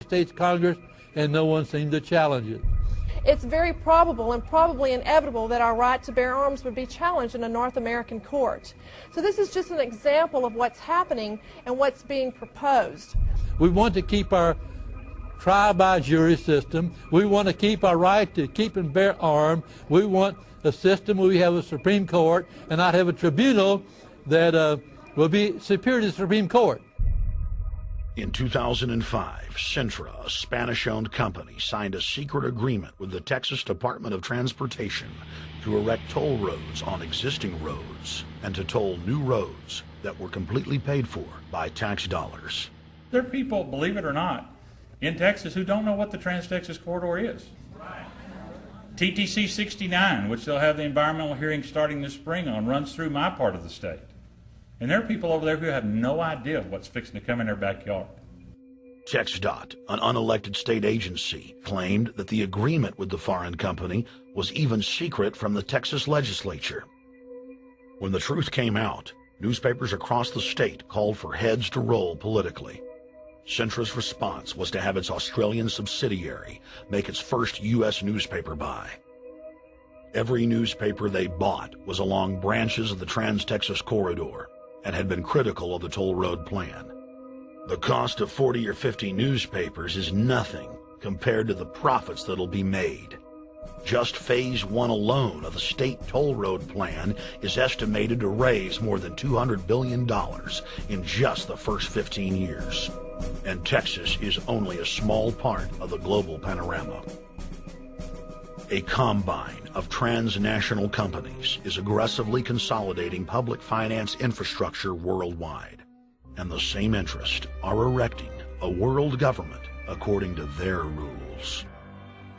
States Congress, and no one seemed to challenge it. It's very probable and probably inevitable that our right to bear arms would be challenged in a North American court. So this is just an example of what's happening and what's being proposed. We want to keep our trial by jury system. We want to keep our right to keep and bear arms. We want a system where we have a Supreme Court and not have a tribunal that will be superior to the Supreme Court. In 2005, Cintra, a Spanish-owned company, signed a secret agreement with the Texas Department of Transportation to erect toll roads on existing roads and to toll new roads that were completely paid for by tax dollars. There are people, believe it or not, in Texas who don't know what the Trans-Texas Corridor is. TTC 69, which they'll have the environmental hearing starting this spring on, runs through my part of the state. And there are people over there who have no idea what's fixing to come in their backyard. TxDOT, an unelected state agency, claimed that the agreement with the foreign company was even secret from the Texas legislature. When the truth came out, newspapers across the state called for heads to roll politically. Cintra's response was to have its Australian subsidiary make its first U.S. newspaper buy. Every newspaper they bought was along branches of the Trans-Texas Corridor and had been critical of the toll road plan. The cost of 40 or 50 newspapers is nothing compared to the profits that'll be made. Just Phase 1 alone of the state toll road plan is estimated to raise more than $200 billion in just the first 15 years. And Texas is only a small part of the global panorama. A combine of transnational companies is aggressively consolidating public finance infrastructure worldwide, and the same interests are erecting a world government according to their rules.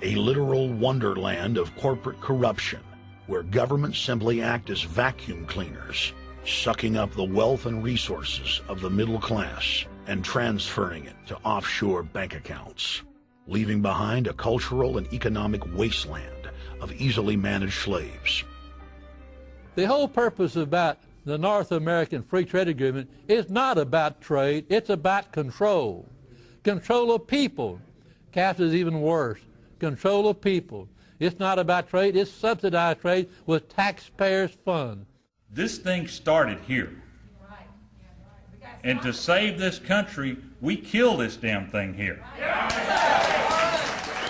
A literal wonderland of corporate corruption, where governments simply act as vacuum cleaners, sucking up the wealth and resources of the middle class and transferring it to offshore bank accounts, leaving behind a cultural and economic wasteland of easily managed slaves. The whole purpose about the North American Free Trade Agreement is not about trade, it's about control. Control of people. CAFTA is even worse. Control of people. It's not about trade, it's subsidized trade with taxpayers' funds. This thing started here. And to save this country, we kill this damn thing here.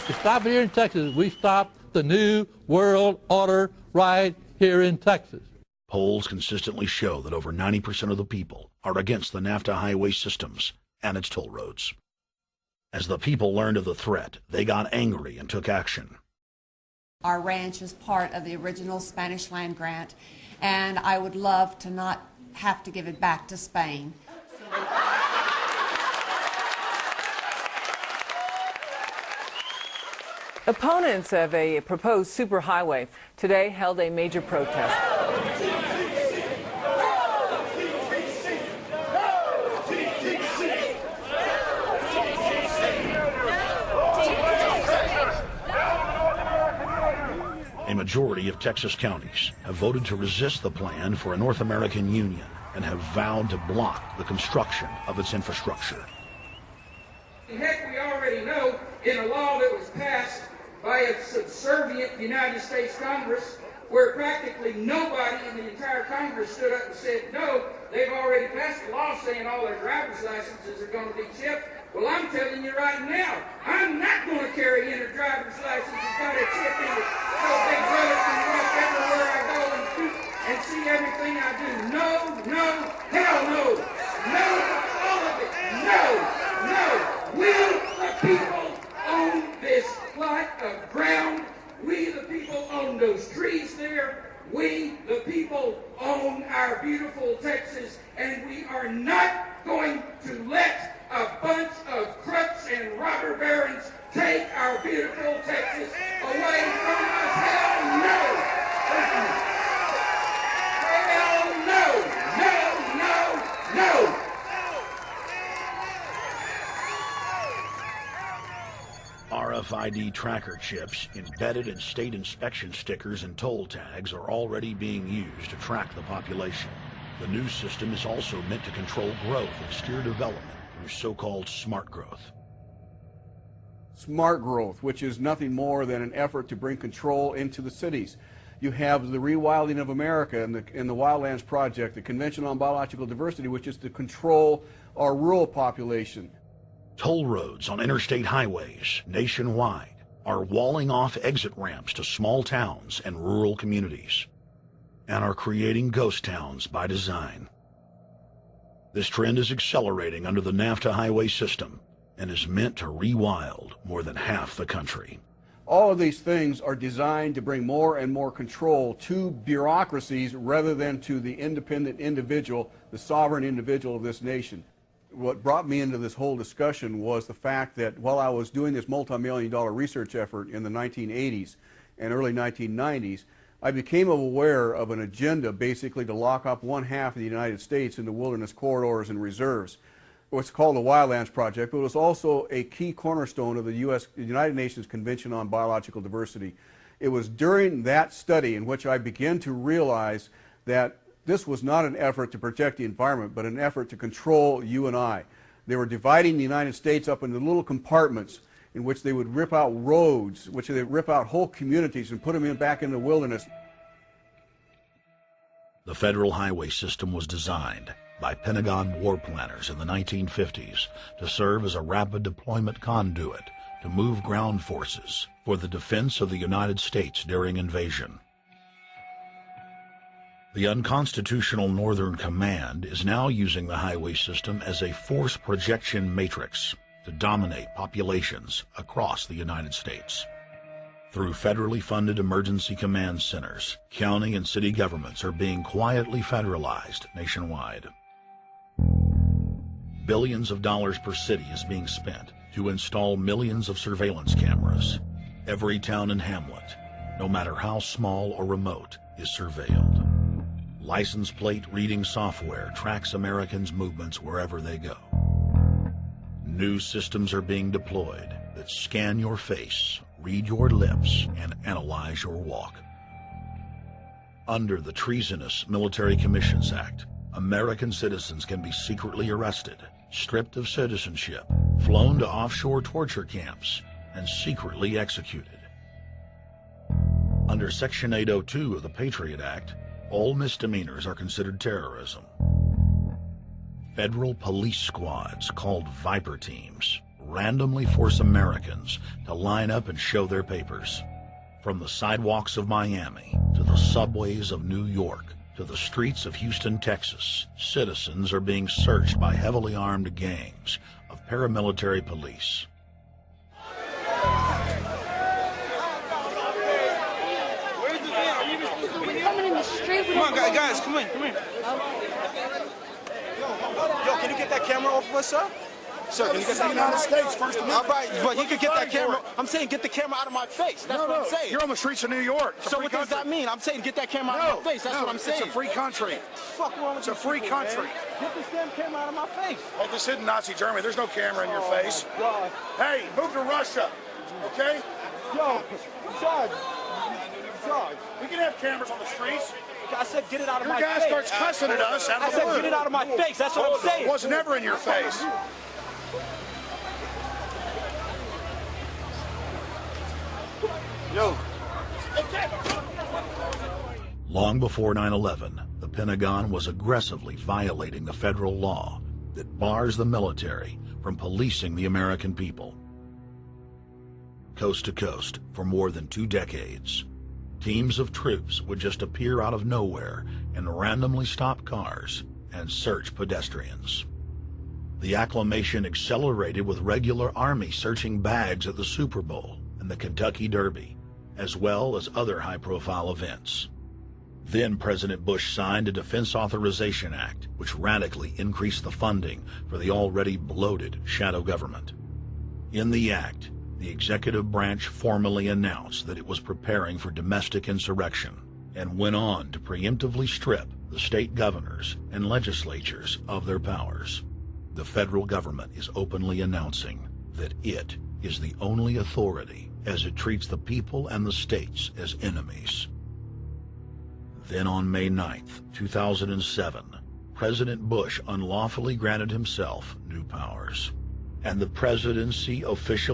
To stop it here in Texas, we stop the New World Order right here in Texas. Polls consistently show that over 90% of the people are against the NAFTA highway systems and its toll roads. As the people learned of the threat, they got angry and took action. Our ranch is part of the original Spanish land grant, and I would love to not have to give it back to Spain. Opponents of a proposed superhighway today held a major protest. A majority of Texas counties have voted to resist the plan for a North American union and have vowed to block the construction of its infrastructure. Heck, we already know in a law that was passed by a subservient United States Congress, where practically nobody in the entire Congress stood up and said, no, they've already passed a law saying all their driver's licenses are going to be chipped. Well, I'm telling you right now, I'm not going to carry in a driver's license that's got a chip in it so Big Brother can watch everywhere I go and shoot and see everything I do. No, no, hell no. No, all of it. No, no. We, the people, own this plot of ground. We, the people, own those trees there. We, the people, own our beautiful Texas, and we are not going to let a bunch of crooks and robber barons take our beautiful Texas away from us. Hell no! Hell no! No, no, no! RFID tracker chips embedded in state inspection stickers and toll tags are already being used to track the population. The new system is also meant to control growth and steer development through so-called smart growth. smart growth, which is nothing more than an effort to bring control into the cities. You have the rewilding of America and the Wildlands Project, the Convention on Biological Diversity, which is to control our rural population. Toll roads on interstate highways nationwide are walling off exit ramps to small towns and rural communities, and are creating ghost towns by design. This trend is accelerating under the NAFTA highway system and is meant to rewild more than half the country. All of these things are designed to bring more and more control to bureaucracies rather than to the independent individual, the sovereign individual of this nation. What brought me into this whole discussion was the fact that while I was doing this multi-million-dollar research effort in the 1980s and early 1990s, I became aware of an agenda basically to lock up one half of the United States into wilderness corridors and reserves. What's called the Wildlands Project, but it was also a key cornerstone of the United Nations Convention on Biological Diversity. It was during that study in which I began to realize that this was not an effort to protect the environment, but an effort to control you and I. They were dividing the United States up into little compartments in which they would rip out roads, which they would rip out whole communities and put them back in the wilderness. The federal highway system was designed by Pentagon war planners in the 1950s to serve as a rapid deployment conduit to move ground forces for the defense of the United States during invasion. The unconstitutional Northern Command is now using the highway system as a force projection matrix to dominate populations across the United States. Through federally funded emergency command centers, county and city governments are being quietly federalized nationwide. Billions of dollars per city is being spent to install millions of surveillance cameras. Every town and hamlet, no matter how small or remote, is surveilled. License plate reading software tracks Americans' movements wherever they go. New systems are being deployed that scan your face, read your lips, and analyze your walk. Under the Treasonous Military Commissions Act, American citizens can be secretly arrested, stripped of citizenship, flown to offshore torture camps, and secretly executed. Under Section 802 of the Patriot Act, all misdemeanors are considered terrorism. Federal police squads, called Viper teams, randomly force Americans to line up and show their papers. From the sidewalks of Miami to the subways of New York to the streets of Houston, Texas, citizens are being searched by heavily armed gangs of paramilitary police. Come on, guys, come in. Yo, can you get that camera off of us, sir? Sir, can you get the United States First Amendment? All right, but you can get that camera. I'm saying get the camera out of my face. That's what I'm saying. You're on the streets of New York. So what does that mean? I'm saying get that camera out of my face. That's what I'm saying. It's a free country. Fuck wrong with you? It's a free country. Get this damn camera out of my face. Hey, this isn't Nazi Germany. There's no camera in your face. God. Hey, move to Russia, okay? Yo, Judge. We can have cameras on the streets. I said get it out of my face. Your guy starts cussing at us out of the blue. I said get it out of my face. That's what I'm saying. It was never in your face. Yo. Long before 9/11, the Pentagon was aggressively violating the federal law that bars the military from policing the American people. Coast to coast, for more than 2 decades, teams of troops would just appear out of nowhere and randomly stop cars and search pedestrians. The acclamation accelerated with regular Army searching bags at the Super Bowl and the Kentucky Derby, as well as other high-profile events. Then President Bush signed a Defense Authorization Act, which radically increased the funding for the already bloated shadow government. In the act, the executive branch formally announced that it was preparing for domestic insurrection and went on to preemptively strip the state governors and legislatures of their powers. The federal government is openly announcing that it is the only authority as it treats the people and the states as enemies. Then on May 9th, 2007, President Bush unlawfully granted himself new powers, and the presidency officially